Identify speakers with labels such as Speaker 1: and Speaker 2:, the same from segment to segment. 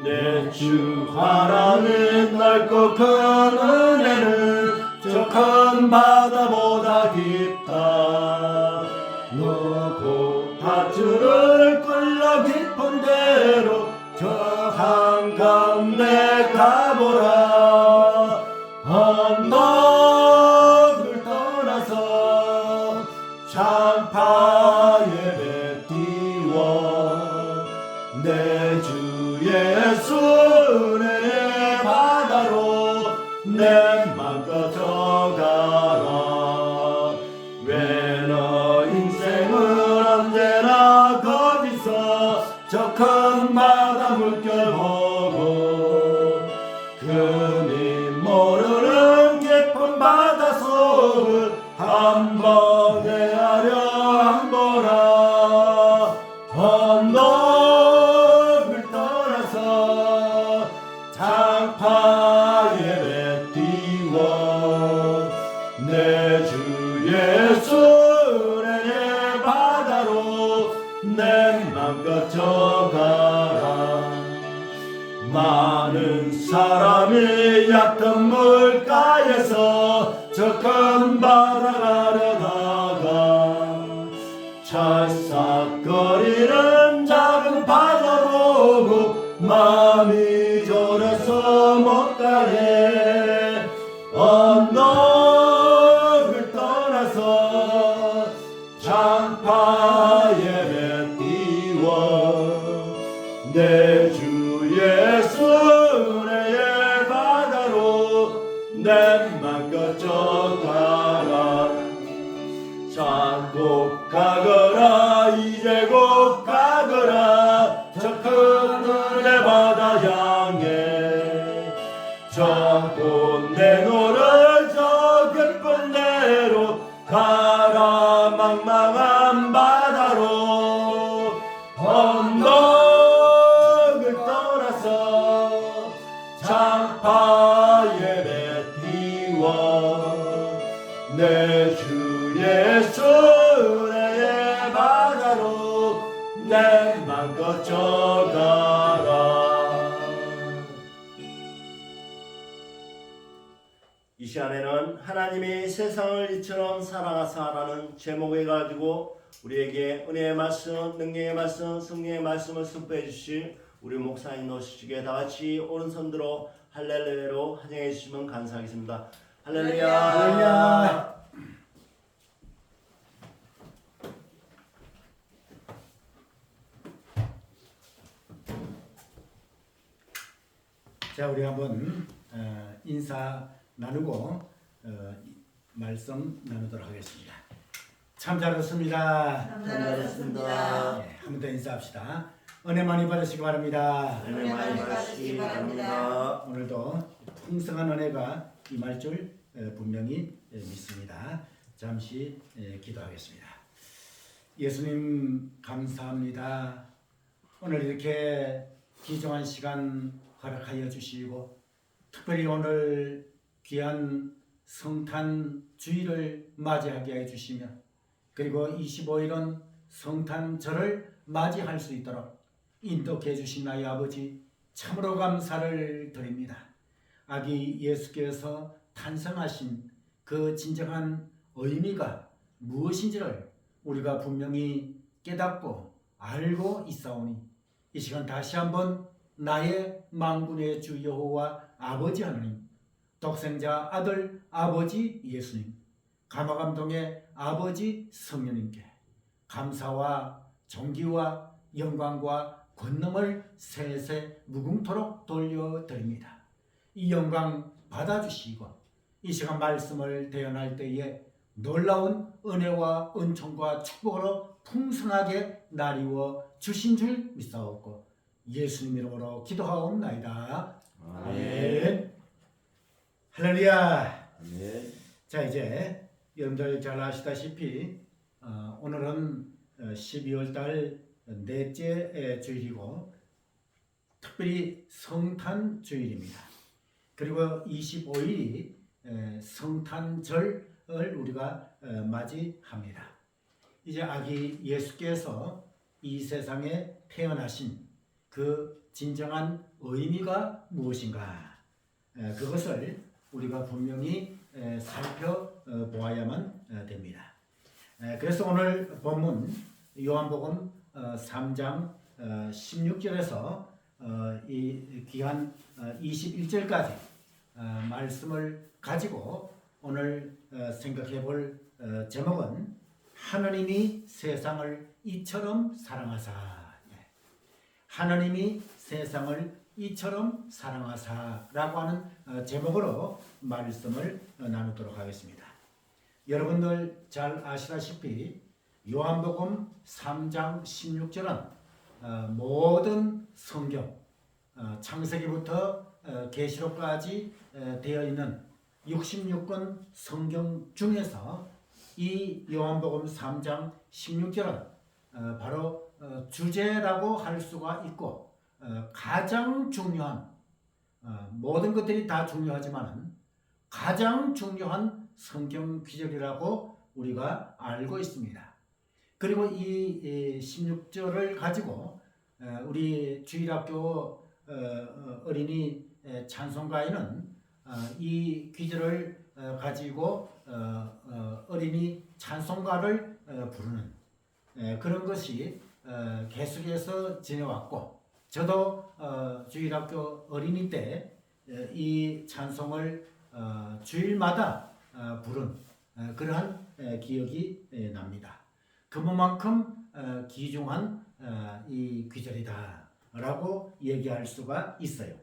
Speaker 1: 내 주 하나님 넓고 큰 은혜는 저 큰 바다보다 깊다. 너고 밧줄을 끌려 깊은 데로 저 한가운데 가보라. 언덕을 떠나서 창파에 배 띄워 내 주 예수 은혜의 바다로 내 맘 가져가라. 왜 너 인생은 언제나 거기서 저 큰 바다 물결 보고 금이 모르는 깊은 바다 속을 한번 헤아려 한보라. 언덕을 떠나서 창파에 배 띄워 내 주 예수 은혜의 바다로 내 맘 가져가라. 많은 사람이 얕은 물가에서 저 큰 바다 가려다가 찰싹거리는 작은 바다 보고 마음이 졸여서 못 가네. 언덕을 떠나서 창파에 배 띄워 내 주 예수 은혜의 바다로 내 맘 가져가라. 자 곧 가거라 이제 곧 가거라 저 큰 은혜 바다 향해. 저 곧 내노를 저 깊은 데로 가라. 망망한 바다로 언덕을 떠나서 창파에 배 띄워 내 주 예수 은혜의 바다로 내 맘 가져가라. 이 시간에는 하나님이 세상을 이처럼 사랑하사라는 제목을 가지고 우리에게 은혜의 말씀, 능력의 말씀, 성령의 말씀을 선포해 주실 우리 목사님 노시기에 다 같이 오른손 들어 할렐루야로 환영해 주시면 감사하겠습니다. 할렐루야. 할렐루야.
Speaker 2: 자, 우리 한번 인사 나누고 말씀 나누도록 하겠습니다. 참 잘했습니다.
Speaker 1: 참 잘했습니다.
Speaker 2: 네, 한 번 더 인사합시다. 은혜 많이 받으시기 바랍니다.
Speaker 1: 은혜 많이 받으시기 바랍니다.
Speaker 2: 오늘도 풍성한 은혜가 임할 줄 분명히 믿습니다. 잠시 기도하겠습니다. 예수님 감사합니다. 오늘 이렇게 귀중한 시간 허락하여 주시고 특별히 오늘 귀한 성탄 주일을 맞이하게 해주시며 그리고 25일은 성탄절을 맞이할 수 있도록 인도해 주신 나의 아버지 참으로 감사를 드립니다. 아기 예수께서 탄생하신 그 진정한 의미가 무엇인지를 우리가 분명히 깨닫고 알고 있사오니 이 시간 다시 한번 나의 만군의 주 여호와 아버지 하나님, 독생자 아들 아버지 예수님, 감화감동의 아버지 성령님께 감사와 존귀와 영광과 권능을 세세 무궁토록 돌려드립니다. 이 영광 받아주시고 이 시간 말씀을 대언할 때에 놀라운 은혜와 은총과 축복으로 풍성하게 나리워 주신 줄 믿사옵고 예수님 이름으로 기도하옵나이다. 아멘. 할렐루야.
Speaker 1: 아멘.
Speaker 2: 자, 이제 여러분들 잘 아시다시피 오늘은 12월달 넷째 주일이고 특별히 성탄 주일입니다. 그리고 25일이 성탄절을 우리가 맞이합니다. 이제 아기 예수께서 이 세상에 태어나신 그 진정한 의미가 무엇인가? 그것을 우리가 분명히 살펴보아야만 됩니다. 그래서 오늘 본문 요한복음 3장 16절에서 이 귀한 21절까지 말씀을 가지고 오늘 생각해 볼 제목은 하나님이 세상을 이처럼 사랑하사. 하나님이 세상을 이처럼 사랑하사라고 하는 제목으로 말씀을 나누도록 하겠습니다. 여러분들 잘 아시다시피 요한복음 3장 16절은 모든 성경 창세기부터 계시록까지 되어 있는 66권 성경 중에서 이 요한복음 3장 16절은 바로 주제라고 할 수가 있고 가장 중요한 모든 것들이 다 중요하지만 가장 중요한 성경 기절이라고 우리가 알고 있습니다. 그리고 이 16절을 가지고 우리 주일학교 어린이 찬송가에는 이 기절을 가지고 어린이 찬송가를 부르는 그런 것이 계속해서 지내왔고, 저도 주일학교 어린이 때 이 찬송을 주일마다 부른 그러한 기억이 납니다. 그만큼 귀중한 이 귀절이다라고 얘기할 수가 있어요.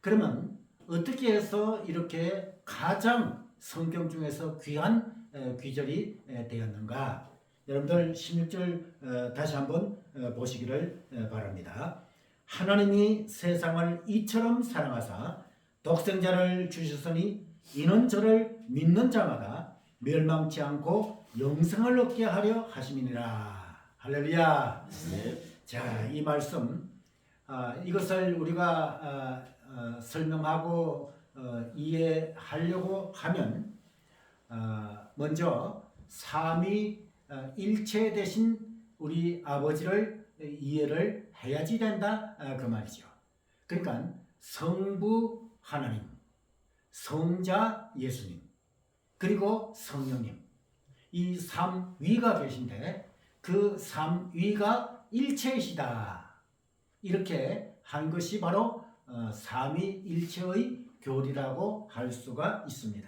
Speaker 2: 그러면 어떻게 해서 이렇게 가장 성경 중에서 귀한 귀절이 되었는가? 여러분들 16절 다시 한번 보시기를 바랍니다. 하나님이 세상을 이처럼 사랑하사 독생자를 주셨으니 이는 저를 믿는 자마다 멸망치 않고 영생을 얻게 하려 하심이니라. 할렐루야.
Speaker 1: 네.
Speaker 2: 자, 이 말씀 이것을 우리가 설명하고 이해하려고 하면 먼저 삼위일체 되신 우리 아버지를 이해를 해야지 된다 그 말이죠. 그러니까 성부 하나님, 성자 예수님, 그리고 성령님, 이 삼위가 계신데 그 삼위가 일체이시다. 이렇게 한 것이 바로 삼위일체의 교리라고 할 수가 있습니다.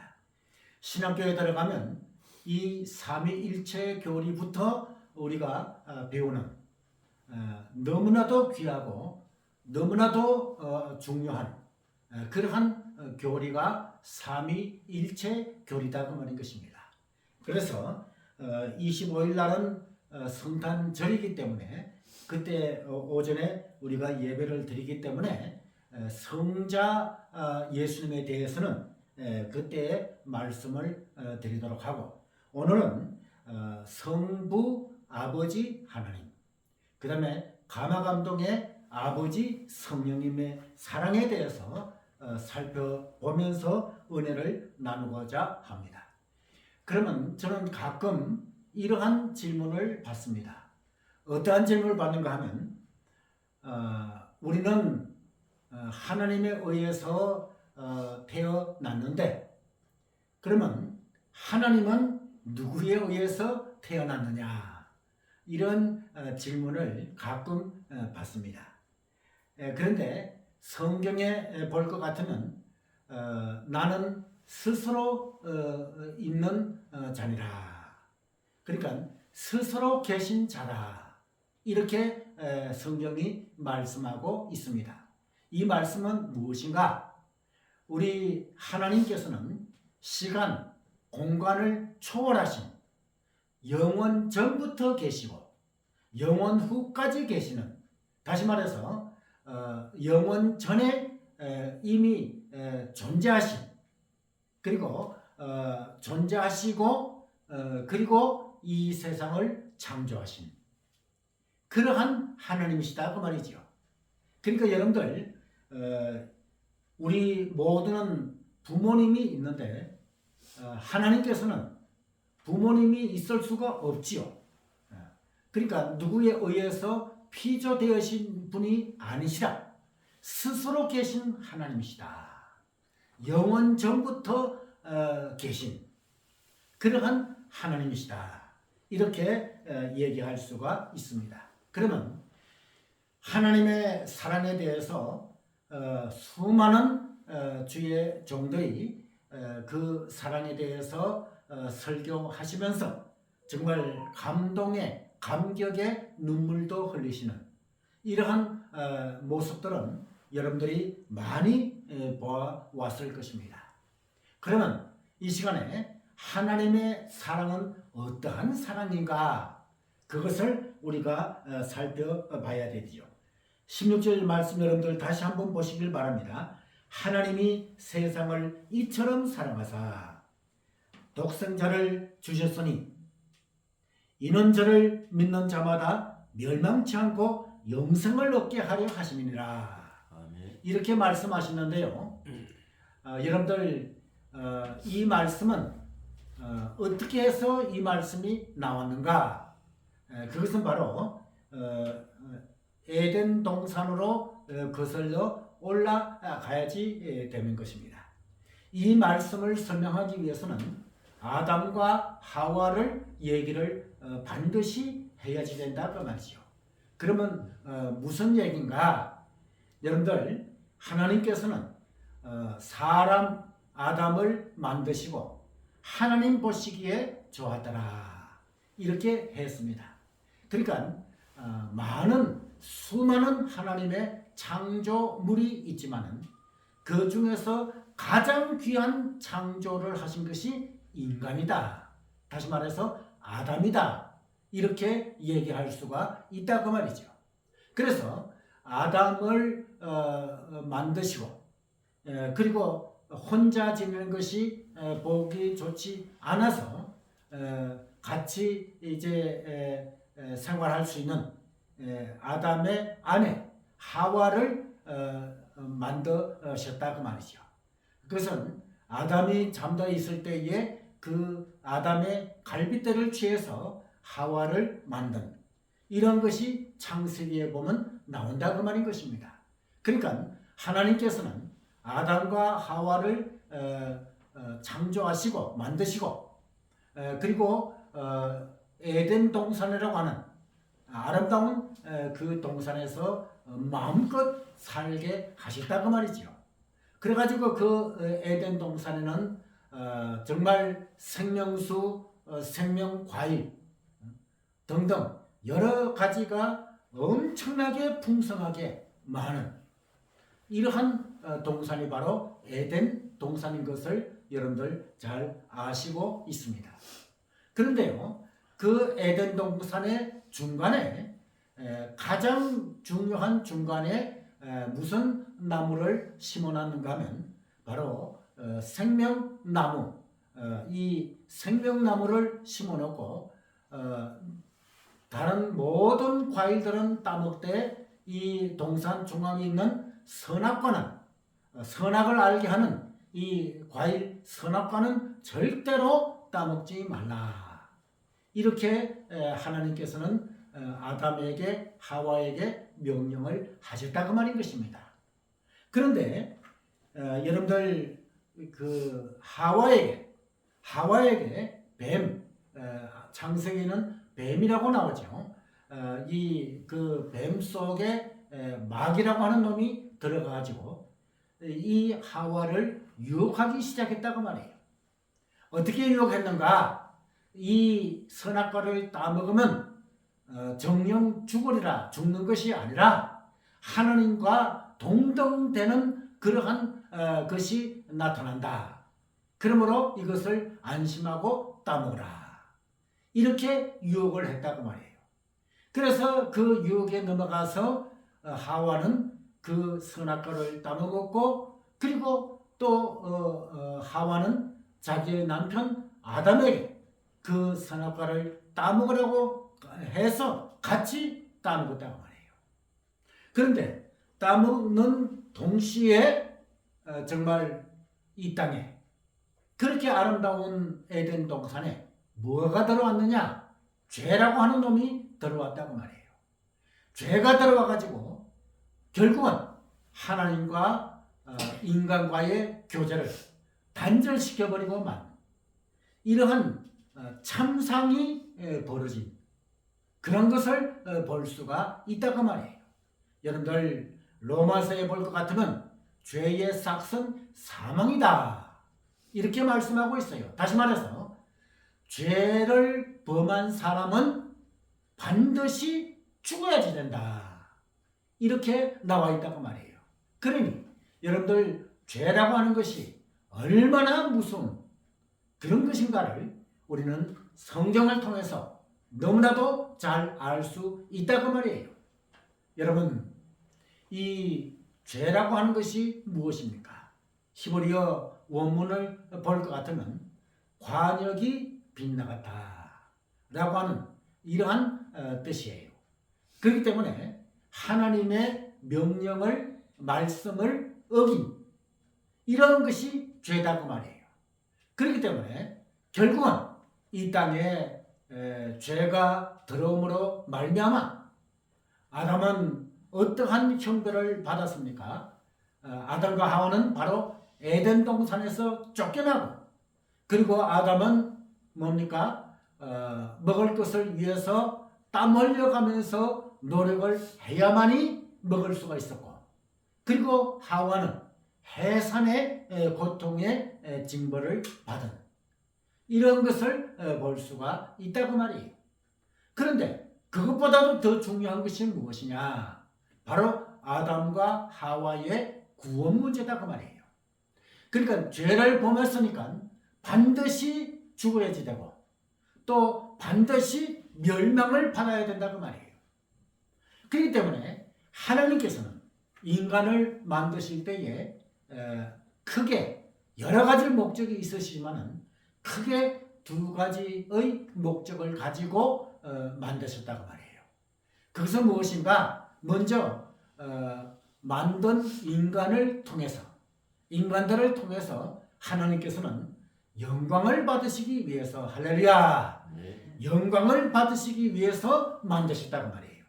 Speaker 2: 신학교에 들어가면 이 삼위일체 교리부터 우리가 배우는 너무나도 귀하고 너무나도 중요한 그러한 교리가 삼위일체 교리다 그 말인 것입니다. 그래서 25일 날은 성탄절이기 때문에 그때 오전에 우리가 예배를 드리기 때문에 성자 예수님에 대해서는 그때 말씀을 드리도록 하고, 오늘은 성부 아버지 하나님, 그 다음에 가마감동의 아버지 성령님의 사랑에 대해서 살펴보면서 은혜를 나누고자 합니다. 그러면 저는 가끔 이러한 질문을 받습니다. 어떠한 질문을 받는가 하면 우리는 하나님에 의해서 태어났는데 그러면 하나님은 누구에 의해서 태어났느냐, 이런 질문을 가끔 받습니다. 그런데 성경에 볼 것 같으면 나는 스스로 있는 자니라, 그러니까 스스로 계신 자라, 이렇게 성경이 말씀하고 있습니다. 이 말씀은 무엇인가? 우리 하나님께서는 시간, 공간을 초월하신 영원 전부터 계시고 영원 후까지 계시는, 다시 말해서 영원 전에 이미 존재하신, 그리고 존재하시고 그리고 이 세상을 창조하신 그러한 하나님이시다 그 말이죠. 그러니까 여러분들 우리 모두는 부모님이 있는데 하나님께서는 부모님이 있을 수가 없지요. 그러니까 누구에 의해서 피조되으신 분이 아니시라 스스로 계신 하나님이시다. 영원 전부터 계신 그러한 하나님이시다. 이렇게 얘기할 수가 있습니다. 그러면 하나님의 사랑에 대해서 수많은 주의 종들이 그 사랑에 대해서 설교하시면서 정말 감동의 감격의 눈물도 흘리시는 이러한 모습들은 여러분들이 많이 보아왔을 것입니다. 그러면 이 시간에 하나님의 사랑은 어떠한 사랑인가? 그것을 우리가 살펴봐야 되죠. 16절 말씀 여러분들 다시 한번 보시길 바랍니다. 하나님이 세상을 이처럼 사랑하사 독생자를 주셨으니 이는 저를 믿는 자마다 멸망치 않고 영생을 얻게 하려 하심이니라.
Speaker 1: 아멘.
Speaker 2: 이렇게 말씀하시는데요. 여러분들 이 말씀은 어떻게 해서 이 말씀이 나왔는가? 그것은 바로 에덴 동산으로 거슬러 올라가야지 되는 것입니다. 이 말씀을 설명하기 위해서는 아담과 하와를 얘기를 반드시 해야지 된다 그 말이죠. 그러면 무슨 얘기인가? 여러분들 하나님께서는 사람 아담을 만드시고 하나님 보시기에 좋았더라 이렇게 했습니다. 그러니까 많은 수많은 하나님의 창조물이 있지만은 그 중에서 가장 귀한 창조를 하신 것이 인간이다. 다시 말해서 아담이다. 이렇게 얘기할 수가 있다 그 말이죠. 그래서 아담을 만드시고 그리고 혼자 지내는 것이 보기 좋지 않아서 같이 이제 생활할 수 있는 아담의 아내 하와를 만드셨다 그 말이죠. 그것은 아담이 잠들어 있을 때에 그 아담의 갈빗대를 취해서 하와를 만든 이런 것이 창세기에 보면 나온다 그 말인 것입니다. 그러니까 하나님께서는 아담과 하와를 창조하시고 만드시고 그리고 에덴 동산이라고 하는 아름다운 그 동산에서 마음껏 살게 하셨다 그 말이죠. 그래가지고 그 에덴 동산에는 정말 생명수, 생명과일 등등 여러 가지가 엄청나게 풍성하게 많은 이러한 동산이 바로 에덴 동산인 것을 여러분들 잘 아시고 있습니다. 그런데요, 그 에덴 동산의 중간에 가장 중요한 중간에 무슨 나무를 심어놨는가 하면 바로 생명나무, 이 생명나무를 심어놓고 다른 모든 과일들은 따먹되 이 동산 중앙에 있는 선악을 알게 하는 이 과일 선악과는 절대로 따먹지 말라. 이렇게 하나님께서는 아담에게 하와에게 명령을 하셨다 그 말인 것입니다. 그런데 여러분들 그 하와에게 뱀, 창세기는 뱀이라고 나오죠. 이 그 뱀 속에 마귀라고 하는 놈이 들어가가지고 이 하와를 유혹하기 시작했다고 말이에요. 어떻게 유혹했는가? 이 선악과를 따먹으면 정령 죽으리라, 죽는 것이 아니라 하나님과 동등되는 그러한 것이 나타난다. 그러므로 이것을 안심하고 따먹으라. 이렇게 유혹을 했다고 말이에요. 그래서 그 유혹에 넘어가서 하와는 그 선악과를 따먹었고 그리고 또 하와는 자기의 남편 아담에게 그 선악과를 따먹으라고 해서 같이 따먹었다고 말이에요. 그런데 따먹는 동시에 정말 이 땅에 그렇게 아름다운 에덴 동산에 뭐가 들어왔느냐? 죄라고 하는 놈이 들어왔다고 말이에요. 죄가 들어와 가지고 결국은 하나님과 인간과의 교제를 단절시켜 버리고만 이러한 참상이 벌어진 그런 것을 볼 수가 있다고 말이에요. 여러분들 로마서에 볼 것 같으면 죄의 삭은 사망이다 이렇게 말씀하고 있어요. 다시 말해서 죄를 범한 사람은 반드시 죽어야지 된다 이렇게 나와 있다고 말이에요. 그러니 여러분들 죄라고 하는 것이 얼마나 무서운 그런 것인가를 우리는 성경을 통해서 너무나도 잘 알 수 있다고 말이에요. 여러분, 이 죄라고 하는 것이 무엇입니까? 히브리어 원문을 볼 것 같으면 관역이 빗나갔다 라고 하는 이러한 뜻이에요. 그렇기 때문에 하나님의 명령을 말씀을 어긴 이런 것이 죄다고 말이에요. 그렇기 때문에 결국은 이 땅에 죄가 들어옴으로 말미암아 아담은 어떠한 형벌을 받았습니까? 아담과 하와는 바로 에덴 동산에서 쫓겨나고 그리고 아담은 뭡니까? 먹을 것을 위해서 땀 흘려가면서 노력을 해야만이 먹을 수가 있었고 그리고 하와는 해산의 고통의 징벌을 받은 이런 것을 볼 수가 있다고 말이에요. 그런데 그것보다도 더 중요한 것이 무엇이냐? 바로 아담과 하와의 구원 문제다고 말이에요. 그러니까 죄를 범했으니까 반드시 죽어야지 되고 또 반드시 멸망을 받아야 된다고 말이에요. 그렇기 때문에 하나님께서는 인간을 만드실 때에 크게 여러 가지 목적이 있으시지만은 크게 두 가지의 목적을 가지고 만드셨다고 말이에요. 그것은 무엇인가? 먼저 만든 인간을 통해서 인간들을 통해서 하나님께서는 영광을 받으시기 위해서 할렐루야 영광을 받으시기 위해서 만드셨다고 말이에요.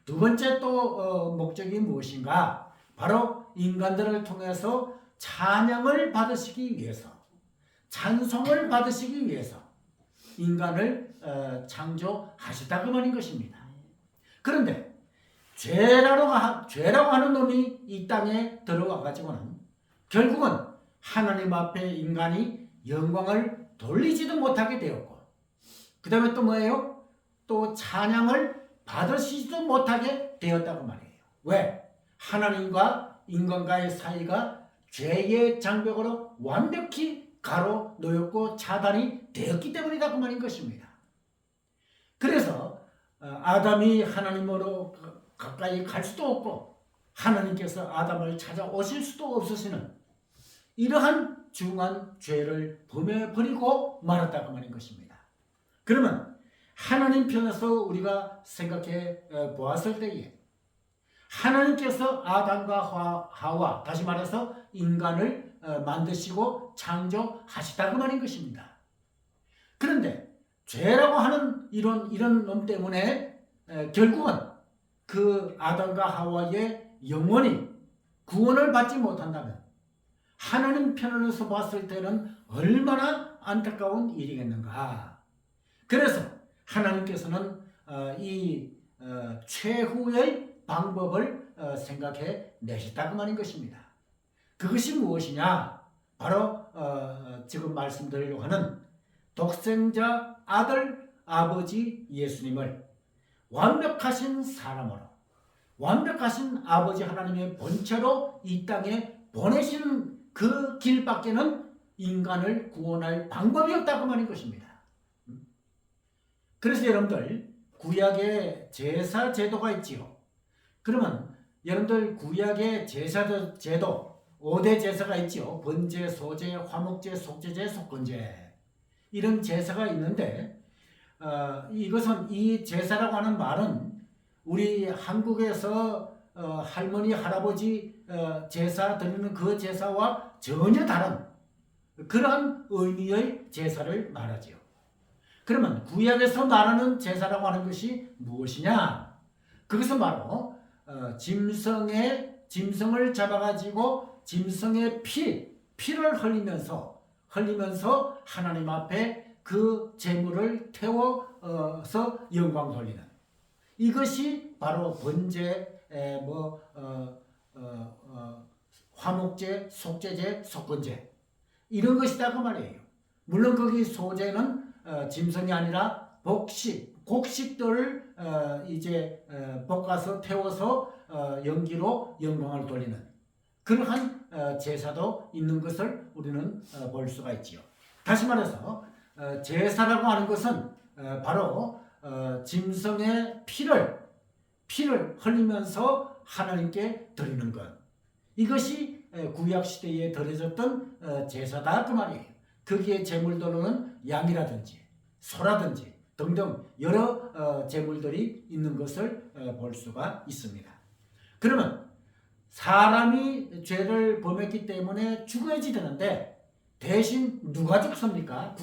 Speaker 2: 두 번째 또 목적이 무엇인가? 바로 인간들을 통해서 찬양을 받으시기 위해서 찬송을 받으시기 위해서 인간을 창조하셨다고 말인 것입니다. 그런데 죄라고 하는 놈이 이 땅에 들어와 가지고는 결국은 하나님 앞에 인간이 영광을 돌리지도 못하게 되었고 그 다음에 또 뭐예요? 또 찬양을 받으시지도 못하게 되었다고 말이에요. 왜? 하나님과 인간과의 사이가 죄의 장벽으로 완벽히 가로놓였고 차단이 되었기 때문이다 그 말인 것입니다. 그래서 아담이 하나님으로 가까이 갈 수도 없고 하나님께서 아담을 찾아오실 수도 없으시는 이러한 중한 죄를 범해버리고 말았다 그 말인 것입니다. 그러면 하나님 편에서 우리가 생각해 보았을 때에 하나님께서 아담과 하와 다시 말해서 인간을 만드시고 창조하시다 그 말인 것입니다. 그런데 죄라고 하는 이런 놈 때문에 결국은 그 아담과 하와의 영혼이 구원을 받지 못한다면 하나님 편에서 봤을 때는 얼마나 안타까운 일이겠는가. 그래서 하나님께서는 이 최후의 방법을 생각해 내셨다 그 말인 것입니다. 그것이 무엇이냐? 바로 지금 말씀드리려고 하는 독생자 아들 아버지 예수님을 완벽하신 사람으로 완벽하신 아버지 하나님의 본체로 이 땅에 보내신 그 길밖에는 인간을 구원할 방법이 없다고 말인 것입니다. 그래서 여러분들 구약의 제사 제도가 있지요. 그러면 여러분들 구약의 제사 제도 5대 제사가 있지요. 번제, 소제, 화목제, 속죄제, 속건제 이런 제사가 있는데 이것은 이 제사라고 하는 말은 우리 한국에서 할머니 할아버지 제사 드리는 그 제사와 전혀 다른 그러한 의미의 제사를 말하지요. 그러면 구약에서 말하는 제사라고 하는 것이 무엇이냐? 그것은 바로 짐승을 잡아가지고 짐승의 피를 흘리면서 하나님 앞에 그 제물을 태워서 영광 돌리는, 이것이 바로 번제, 화목제, 속죄제, 속건제, 이런 것이다 그 말이에요. 물론 거기 소제는 짐승이 아니라 곡식들을 이제 볶아서 태워서 연기로 영광을 돌리는 그러한 제사도 있는 것을 우리는 볼 수가 있지요. 다시 말해서 제사라고 하는 것은 바로 짐승의 피를 흘리면서 하나님께 드리는 것, 이것이 구약 시대에 드려졌던 제사다 그 말이에요. 거기에 제물들로는 양이라든지 소라든지 등등 여러 제물들이 있는 것을 볼 수가 있습니다. 그러면 사람이 죄를 범했기 때문에 죽어야지 되는데 대신 누가 죽습니까?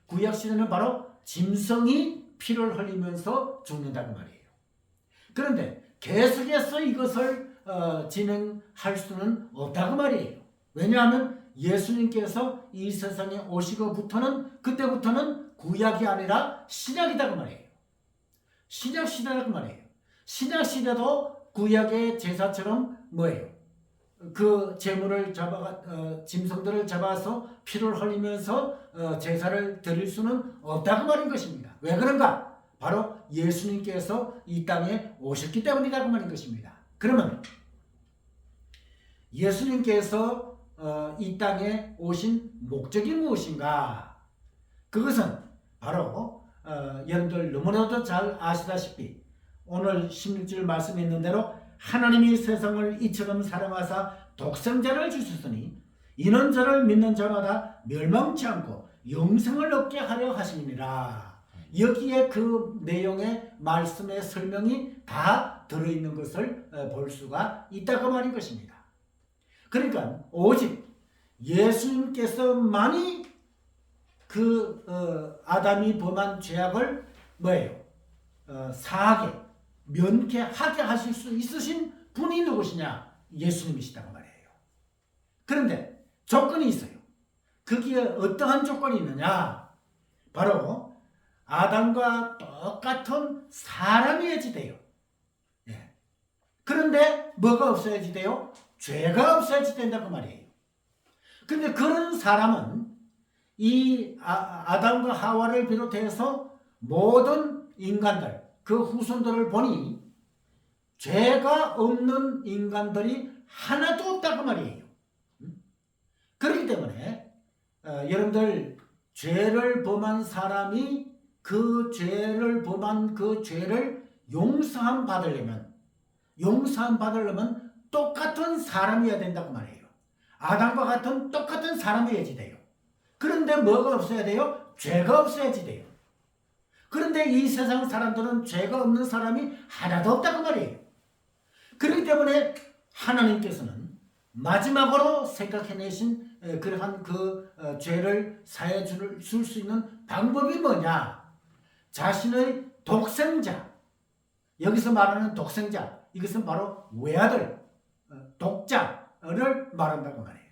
Speaker 2: 구약시대는 바로 짐승이 피를 흘리면서 죽는다는 말이에요. 그런데 계속해서 이것을 진행할 수는 없다고 말이에요. 왜냐하면 예수님께서 이 세상에 오시고부터는, 그때부터는 구약이 아니라 신약이다 그 말이에요. 신약시대라고 말이에요. 신약시대도 구약의 제사처럼 뭐예요? 그 제물을 짐승들을 잡아서 피를 흘리면서 제사를 드릴 수는 없다고 말인 것입니다. 왜 그런가? 바로 예수님께서 이 땅에 오셨기 때문이라고 말인 것입니다. 그러면 예수님께서 이 땅에 오신 목적이 무엇인가? 그것은 바로 여러분들 너무나도 잘 아시다시피 오늘 16절 말씀에 있는 대로 하나님이 세상을 이처럼 사랑하사 독생자를 주셨으니 이는 저를 믿는 자마다 멸망치 않고 영생을 얻게 하려 하심이니라. 여기에 그 내용의 말씀의 설명이 다 들어있는 것을 볼 수가 있다고 말인 것입니다. 그러니까 오직 예수님께서만이 아담이 범한 죄악을 뭐예요? 사하게, 면케하게 하실 수 있으신 분이 누구시냐? 예수님이시다고 말이에요. 그런데 조건이 있어요. 거기에 어떠한 조건이 있느냐? 바로 아담과 똑같은 사람이어야지 돼요. 예. 그런데 뭐가 없어야지 돼요? 죄가 없어야지 된다고 말이에요. 그런데 그런 사람은 이 아담과 하와를 비롯해서 모든 인간들, 그 후손들을 보니 죄가 없는 인간들이 하나도 없다고 말이에요. 그렇기 때문에 여러분들 죄를 범한 사람이 그 죄를 범한 그 죄를 용서함 받으려면 똑같은 사람이어야 된다고 말이에요. 아담과 같은 똑같은 사람이어야지 돼요. 그런데 뭐가 없어야 돼요? 죄가 없어야지 돼요. 그런데 이 세상 사람들은 죄가 없는 사람이 하나도 없다고 말이에요. 그렇기 때문에 하나님께서는 마지막으로 생각해내신 그러한 죄를 사해 줄 수 있는 방법이 뭐냐? 자신의 독생자, 여기서 말하는 독생자, 이것은 바로 외아들, 독자를 말한다고 말해요.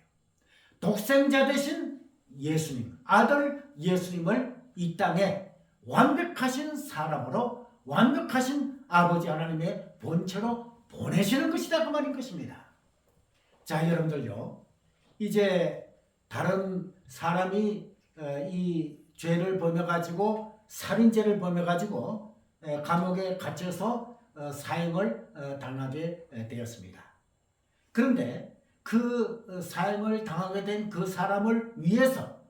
Speaker 2: 독생자 대신 예수님, 아들 예수님을 이 땅에 완벽하신 사람으로, 완벽하신 아버지 하나님의 본체로 보내시는 것이다 그 말인 것입니다. 자, 여러분들요, 이제 다른 사람이 이 죄를 범해가지고 살인죄를 범해가지고 감옥에 갇혀서 사형을 당하게 되었습니다. 그런데 그 사형을 당하게 된 그 사람을 위해서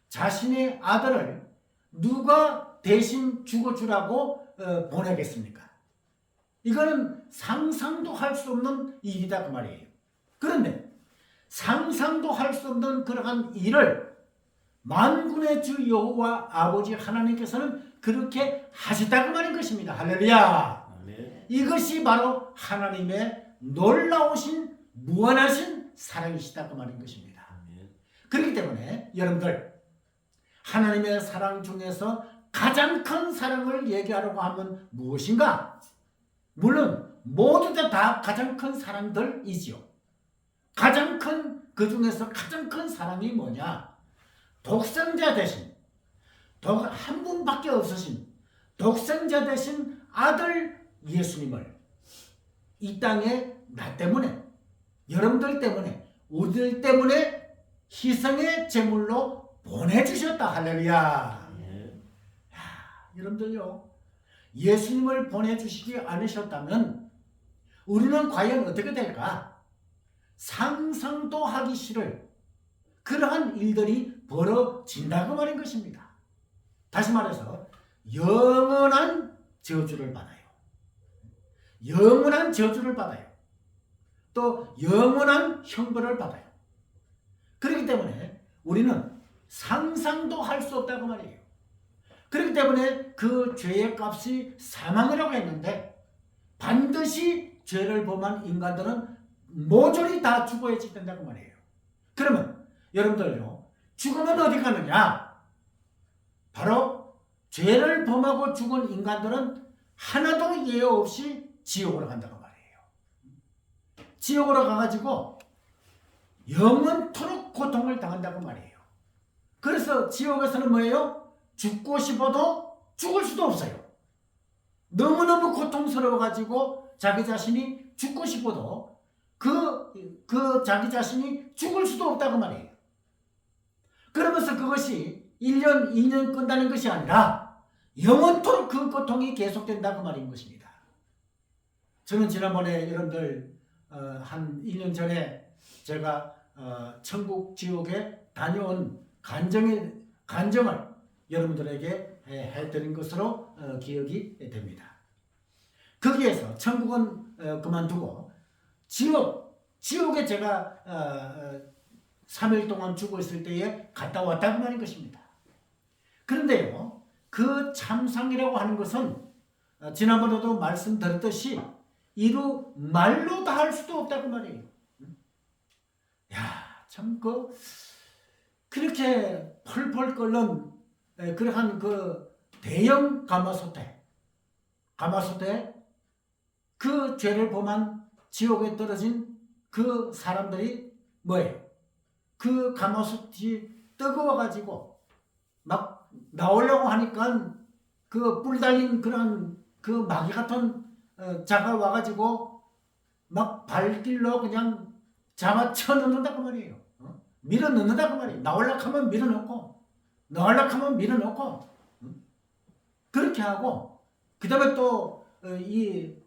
Speaker 2: 자신의 아들을 누가 대신 죽어주라고 보내겠습니까? 이거는 상상도 할 수 없는 일이다 그 말이에요. 그런데 상상도 할 수 없는 그러한 일을 만군의 주 여호와 아버지 하나님께서는 그렇게 하셨다고 말인 것입니다. 할렐루야.
Speaker 1: 아멘.
Speaker 2: 이것이 바로 하나님의 놀라우신 무한하신 사랑이시다 그 말인 것입니다.
Speaker 1: 아멘.
Speaker 2: 그렇기 때문에 여러분들, 하나님의 사랑 중에서 가장 큰 사랑을 얘기하려고 하면 무엇인가? 물론 모두 다 가장 큰 사랑들이지요. 가장 큰, 그 중에서 가장 큰 사랑이 뭐냐? 독생자 대신, 한 분밖에 없으신 독생자 대신 아들 예수님을 이 땅에 나 때문에, 여러분들 때문에, 우리들 때문에 희생의 제물로 보내주셨다. 할렐루야. 여러분들요, 예수님을 보내주시지 않으셨다면 우리는 과연 어떻게 될까? 상상도 하기 싫을 그러한 일들이 벌어진다고 말인 것입니다. 다시 말해서 영원한 저주를 받아요. 영원한 저주를 받아요. 또 영원한 형벌을 받아요. 그렇기 때문에 우리는 상상도 할 수 없다고 말이에요. 그렇기 때문에 그 죄의 값이 사망이라고 했는데 반드시 죄를 범한 인간들은 모조리 다 죽어야 된다고 말이에요. 그러면 여러분들요, 죽으면 어디 가느냐? 바로 죄를 범하고 죽은 인간들은 하나도 예외 없이 지옥으로 간다고 말이에요. 지옥으로 가가지고 영원토록 고통을 당한다고 말이에요. 그래서 지옥에서는 뭐예요? 죽고 싶어도 죽을 수도 없어요. 너무너무 고통스러워가지고 자기 자신이 죽고 싶어도 그 자기 자신이 죽을 수도 없다고 말이에요. 그러면서 그것이 1년, 2년 끝나는 것이 아니라 영원토록 그 고통이 계속된다고 말인 것입니다. 저는 지난번에 여러분들 한 2년 전에 제가 천국 지옥에 다녀온 간정을 여러분들에게 해드린 것으로 기억이 됩니다. 거기에서 천국은 그만두고 지옥에 제가 3일 동안 죽어 있을 때에 갔다 왔다고 말인 것입니다. 그런데요, 그 참상이라고 하는 것은 지난번에도 말씀드렸듯이 이루 말로 다 할 수도 없다고 말이에요. 참 그렇게 펄펄 끓는 그러한 그 대형 가마솥에 그 죄를 범한 지옥에 떨어진 그 사람들이 뭐예요? 그 가마솥이 뜨거워가지고 막 나오려고 하니까 그 뿔 달린 그런 그 마귀 같은 자가 와가지고 막 발길로 그냥 잡아쳐 넣는다고 말이에요. 밀어 넣는다고 말이에요. 나오려고 하면 밀어넣고 나오려고 하면 밀어넣고 그렇게 하고 그 다음에 또 이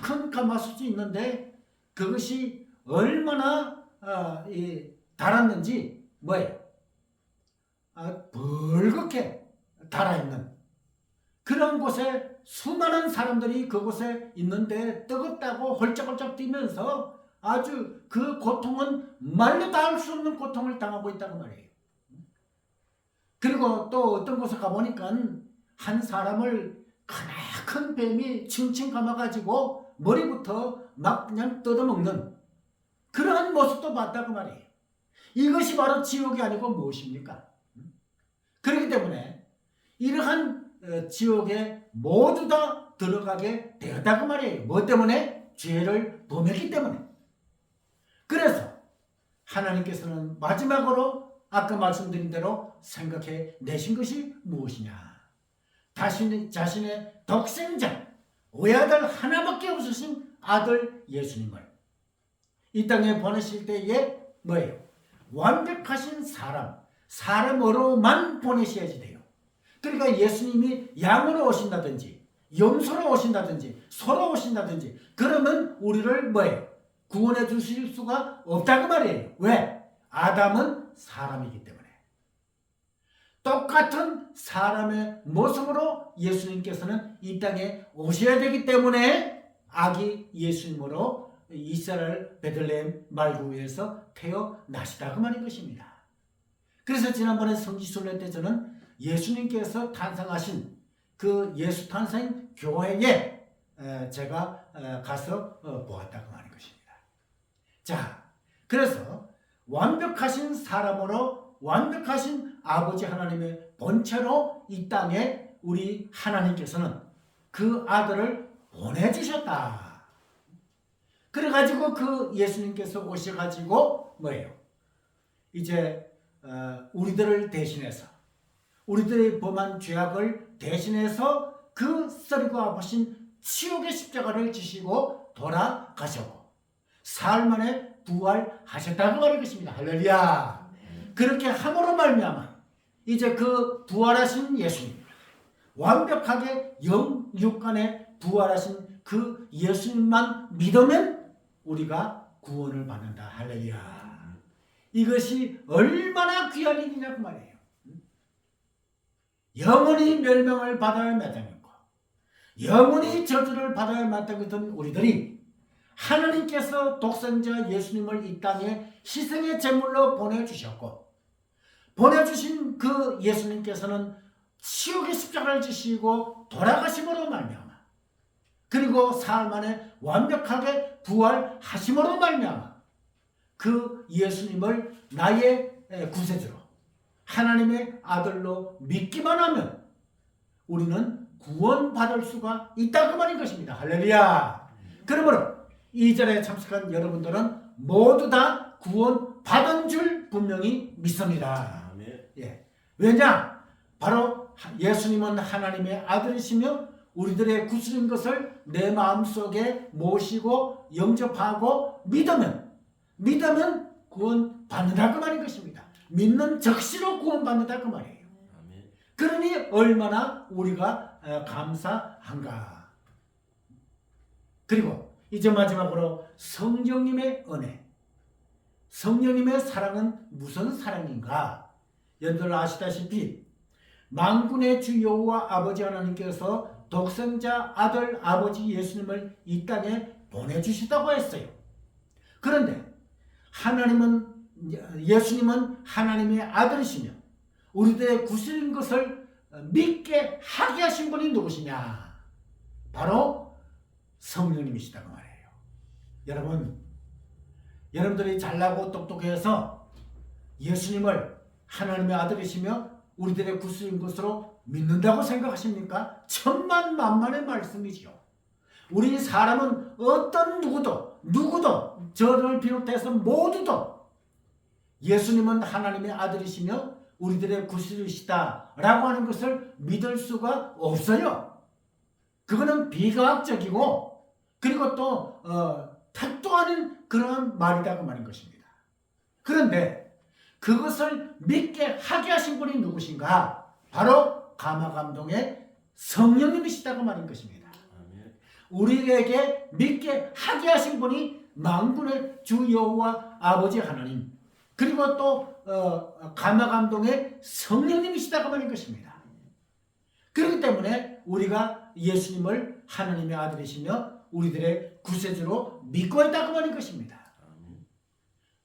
Speaker 2: 큰 가마솥이 있는데 그것이 얼마나 달았는지 뭐예요? 벌겋게 달아있는 그런 곳에 수많은 사람들이 그곳에 있는데 뜨겁다고 헐쩍헐쩍 뛰면서 아주 그 고통은 말로 다 할 수 없는 고통을 당하고 있다고 말이에요. 그리고 또 어떤 곳에 가보니까 한 사람을 큰 뱀이 칭칭 감아가지고 머리부터 막 그냥 뜯어먹는 그러한 모습도 봤다고 말이에요. 이것이 바로 지옥이 아니고 무엇입니까? 그렇기 때문에 이러한 지옥에 모두 다 들어가게 되었다고 말이에요. 뭐 때문에? 죄를 범했기 때문에. 그래서 하나님께서는 마지막으로 아까 말씀드린 대로 생각해 내신 것이 무엇이냐? 자신의 독생자, 외아들 하나밖에 없으신 아들 예수님을 이 땅에 보내실 때에 뭐예요? 완벽하신 사람으로만 보내셔야지 돼요. 그러니까 예수님이 양으로 오신다든지 염소로 오신다든지 소로 오신다든지 그러면 우리를 뭐예요? 구원해 주실 수가 없다고 말이에요. 왜? 아담은 사람이기 때문에. 똑같은 사람의 모습으로 예수님께서는 이 땅에 오셔야 되기 때문에 아기 예수님으로 이스라엘 베들레헴 말구에서 태어나시다고 말인 것입니다. 그래서 지난번에 성지순례 때 저는 예수님께서 탄생하신 그 예수 탄생 교회에 제가 가서 보았다고 하는 것입니다. 자, 그래서 완벽하신 사람으로 완벽하신 아버지 하나님의 본체로 이 땅에 우리 하나님께서는 그 아들을 보내주셨다. 그래가지고 그 예수님께서 오셔가지고 뭐예요? 이제 우리들을 대신해서 우리들의 범한 죄악을 대신해서 그 썰고 아프신 치욕의 십자가를 지시고 돌아가셨고 사흘 만에 부활하셨다고 말하는 것입니다. 할렐루야. 그렇게 함으로 말미암아 이제 그 부활하신 예수님 완벽하게 영육간에 부활하신 그 예수님만 믿으면 우리가 구원을 받는다. 할렐루야. 이것이 얼마나 귀한 일이냐고 말이에요. 영원히 멸망을 받아야 마땅했고 영원히 저주를 받아야 마땅했던 우리들이 하나님께서 독생자 예수님을 이 땅에 희생의 제물로 보내주셨고 보내주신 그 예수님께서는 치욕의 십자가를 지시고 돌아가심으로 말미암아 그리고 사흘 만에 완벽하게 부활하심으로 말미암아 그 예수님을 나의 구세주로 하나님의 아들로 믿기만 하면 우리는 구원받을 수가 있다고 말인 것입니다. 할렐루야. 그러므로 이 자리에 참석한 여러분들은 모두 다 구원받은 줄 분명히 믿습니다. 예. 왜냐? 바로 예수님은 하나님의 아들이시며 우리들의 구슬인 것을 내 마음속에 모시고 영접하고 믿으면 구원받는다고 말인 것입니다. 믿는 적시로 구원받는다고 말이에요. 그러니 얼마나 우리가 감사한가. 그리고 이제 마지막으로 성령님의 은혜, 성령님의 사랑은 무슨 사랑인가? 여러분들 아시다시피 만군의 주 여호와 아버지 하나님께서 독생자 아들 아버지 예수님을 이 땅에 보내주시다고 했어요. 그런데 예수님은 하나님의 아들이시며 우리들의 구슬인 것을 믿게 하게 하신 분이 누구시냐? 바로 성령님이시다고 말해요. 여러분들이 잘나고 똑똑해서 예수님을 하나님의 아들이시며 우리들의 구슬인 것으로 믿는다고 생각하십니까? 천만만만의 말씀이지요. 우리 사람은 어떤 누구도 저를 비롯해서 모두도 예수님은 하나님의 아들이시며 우리들의 구슬이시다라고 하는 것을 믿을 수가 없어요. 그거는 비과학적이고 그리고 또 택도 아닌 그러한 말이라고 말인 것입니다. 그런데 그것을 믿게 하게 하신 분이 누구신가? 바로 가마감동의 성령님이시다고 말인 것입니다. 우리에게 믿게 하게 하신 분이 만군의 주 여호와 아버지 하나님 그리고 또 가마감동의 성령님이시다고 말인 것입니다. 그렇기 때문에 우리가 예수님을 하나님의 아들이시며 우리들의 구세주로 믿고 있다고 말인 것입니다.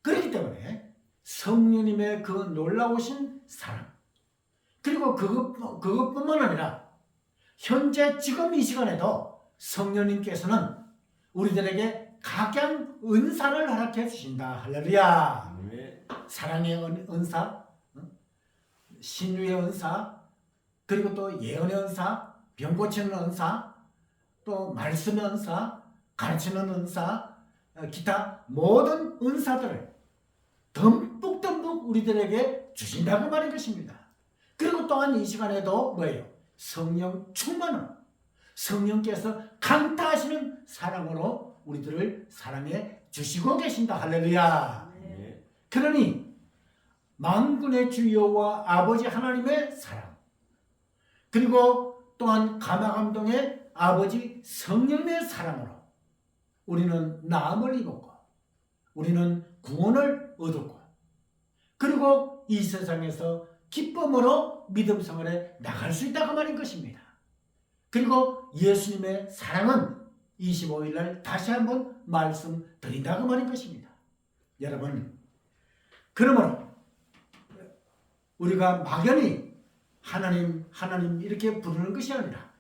Speaker 2: 그렇기 때문에 성령님의 그 놀라우신 사랑 그리고 그것뿐만 아니라 현재 지금 이 시간에도 성령님께서는 우리들에게 각양 은사를 허락해 주신다. 할렐루야. 사랑의 은사, 신유의 은사, 그리고 또 예언의 은사, 병 고치는 은사, 또 말씀의 은사, 가르치는 은사, 기타 모든 은사들을 듬뿍 우리들에게 주신다고 말인 것입니다. 그리고 또한 이 시간에도 뭐예요? 성령 충만은 성령께서 강타하시는 사랑으로 우리들을 사랑해 주시고 계신다. 할렐루야. 그러니 만군의 주 여호와 아버지 하나님의 사랑 그리고 또한 가마감동의 아버지 성령의 사랑으로 우리는 나음을 입었고 우리는 구원을 얻었고 그리고 이 세상에서 기쁨으로 믿음 생활에 나갈 수 있다고 말인 것입니다. 그리고 예수님의 사랑은 25일 날 다시 한번 말씀드린다고 말인 것입니다. 여러분, 그러므로 우리가 막연히 하나님 이렇게 부르는 것이 아니라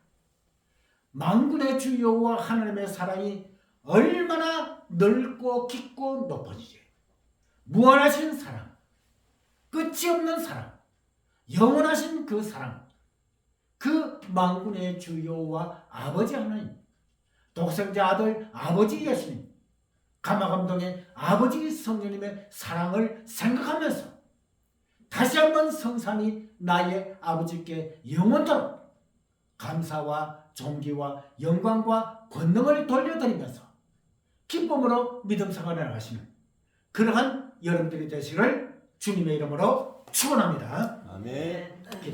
Speaker 2: 만군의 주 여호와 하나님의 사랑이 얼마나 넓고 깊고 높아지지. 무한하신 사랑, 끝이 없는 사랑, 영원하신 그 사랑, 그 만군의 주 여호와 아버지 하나님, 독생자 아들 아버지 예수님, 가마감동의 아버지 성령님의 사랑을 생각하면서 다시 한번 성삼위 나의 아버지께 영원토록 감사와 존귀와 영광과 권능을 돌려드리면서 기쁨으로 믿음 생활을 나가시는 그러한 여러분들이 되시기를 주님의 이름으로 축원합니다.
Speaker 1: 아멘.